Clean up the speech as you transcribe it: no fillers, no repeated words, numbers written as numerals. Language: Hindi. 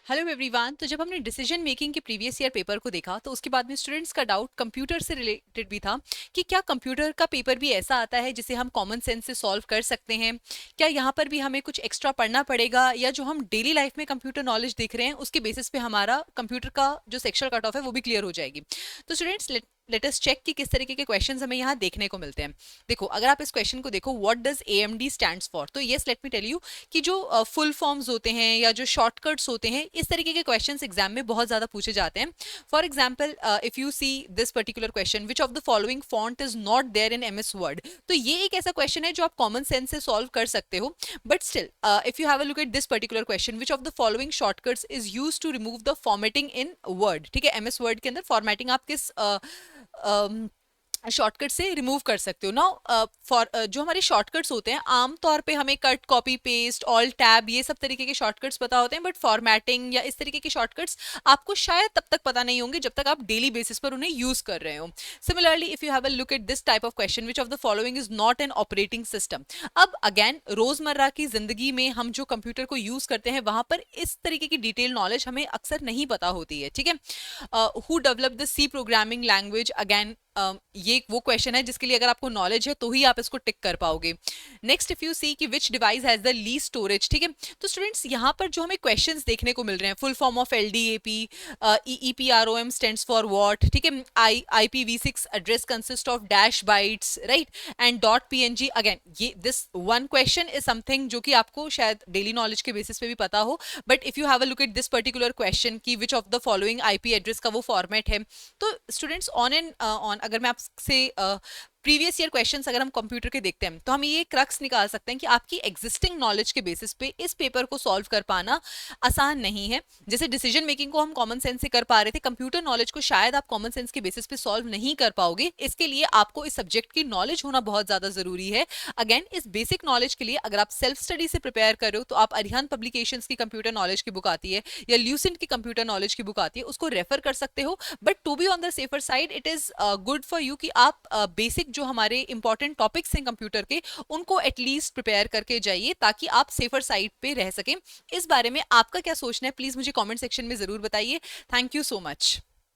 Hello everyone. तो जब हमने डिसीजन मेकिंग के प्रीवियस ईयर पेपर को देखा तो उसके बाद में स्टूडेंट्स का डाउट कंप्यूटर से रिलेटेड भी था कि क्या कंप्यूटर का पेपर भी ऐसा आता है जिसे हम कॉमन सेंस से सॉल्व कर सकते हैं। क्या यहाँ पर भी हमें कुछ एक्स्ट्रा पढ़ना पड़ेगा या जो हम डेली लाइफ में कंप्यूटर नॉलेज देख रहे हैं उसके बेसिस पे हमारा कंप्यूटर का जो सेक्शुअल कट ऑफ है वो भी क्लियर हो जाएगी। तो स्टूडेंट्स लेट अस चेक कि किस तरीके के क्वेश्चंस हमें यहाँ देखने को मिलते हैं। देखो, अगर आप इस क्वेश्चन को देखो, what does AMD stands for, तो yes let me tell you कि जो फुल फॉर्म्स होते हैं या जो शॉर्टकट्स होते हैं इस तरीके के क्वेश्चंस एग्जाम में बहुत ज्यादा पूछे जाते हैं। For example, if you see this particular question, which of the following font is not there in MS Word, तो ये एक ऐसा क्वेश्चन है जो आप कॉमन सेंस से सॉल्व कर सकते हो। But still if you have a look at this particular question, which of the following shortcuts is use to remove the formatting in Word, ठीक है, एमएस वर्ड के अंदर फॉर्मेटिंग आप किस शॉर्टकट से रिमूव कर सकते हो। नाउ फॉर जो हमारे शॉर्टकट्स होते हैं आमतौर पे हमें cut, copy, paste, alt, tab ये सब तरीके के शॉर्टकट्स पता होते हैं, बट फॉर्मेटिंग या इस तरीके के शॉर्टकट्स आपको शायद तब तक पता नहीं होंगे जब तक आप डेली बेसिस पर उन्हें यूज कर रहे हो। Similarly, if you have a look at this type of question, which of the following is not an operating system. अब अगेन रोजमर्रा की जिंदगी में हम जो कंप्यूटर को यूज करते हैं वहां पर इस तरीके की डिटेल नॉलेज हमें अक्सर नहीं पता होती है, ठीक है। Who develop the C programming language, again ये वो क्वेश्चन है जिसके लिए अगर आपको नॉलेज है तो ही आप इसको टिक कर पाओगे। नेक्स्ट, इफ यू सी कि विच device has the least storage, ठीक है। तो स्टूडेंट्स यहाँ पर जो हमें क्वेश्चंस देखने को मिल रहे हैं, full form of LDAP, EEPROM stands for what, ठीक है, IPv6 address consist of dash bytes, right, and dot PNG. Again ये this one question is something जो कि आपको शायद डेली नॉलेज के बेसिस पे भी पता हो, but if you have a look at this particular question की which of the following IP address का वो फॉर्मेट है, तो स्टूडेंट्स ऑन एंड ऑन अगर मैं आपसे प्रीवियस ईयर क्वेश्चंस अगर हम कंप्यूटर के देखते हैं तो हम ये क्रक्स निकाल सकते हैं कि आपकी एग्जिस्टिंग नॉलेज के बेसिस पे इस पेपर को सॉल्व कर पाना आसान नहीं है। जैसे डिसीजन मेकिंग को हम कॉमन सेंस से कर पा रहे थे, कंप्यूटर नॉलेज को शायद आप कॉमन सेंस के बेसिस पे सॉल्व नहीं कर पाओगे। इसके लिए आपको इस सब्जेक्ट की नॉलेज होना बहुत ज्यादा जरूरी है। अगेन इस बेसिक नॉलेज के लिए अगर आप सेल्फ स्टडी से प्रिपेयर कर रहे हो तो आप अरिहंत पब्लिकेशंस की कंप्यूटर नॉलेज की बुक आती है या ल्यूसेंट की कंप्यूटर नॉलेज की बुक आती है, उसको रेफर कर सकते हो। But to be on the safer side it is good for you कि आप बेसिक जो हमारे इंपॉर्टेंट टॉपिक्स हैं कंप्यूटर के उनको एटलीस्ट प्रिपेयर करके जाइए ताकि आप सेफर साइड पे रह सकें। इस बारे में आपका क्या सोचना है प्लीज मुझे कमेंट सेक्शन में जरूर बताइए। Thank you so much.